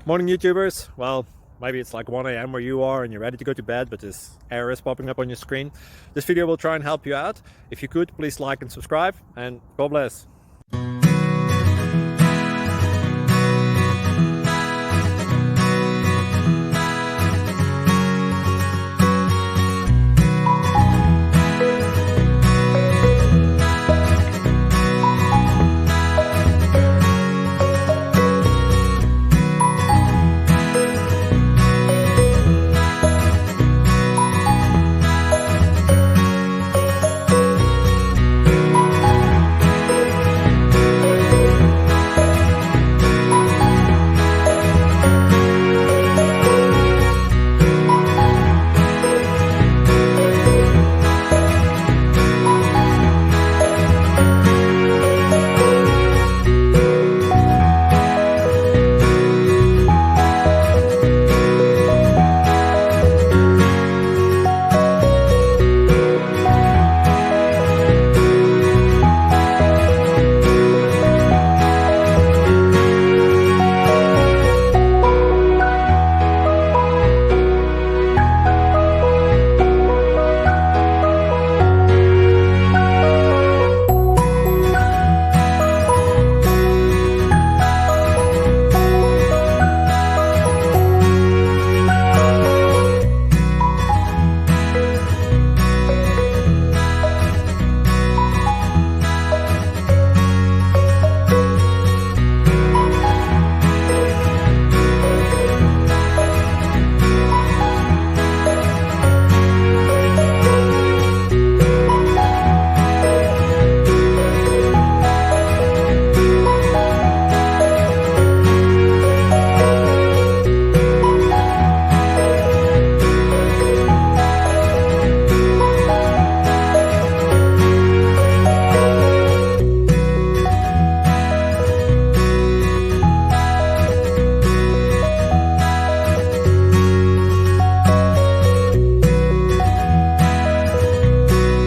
Morning YouTubers. Well, maybe it's like 1 a.m. where you are and you're ready to go to bed, but this error is popping up on your screen. This video will try and help you out. If you could, please like and subscribe, and God bless.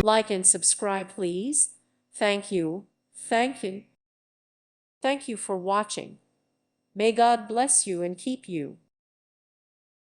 Like and subscribe, please. Thank you. Thank you. Thank you for watching. May God bless you and keep you.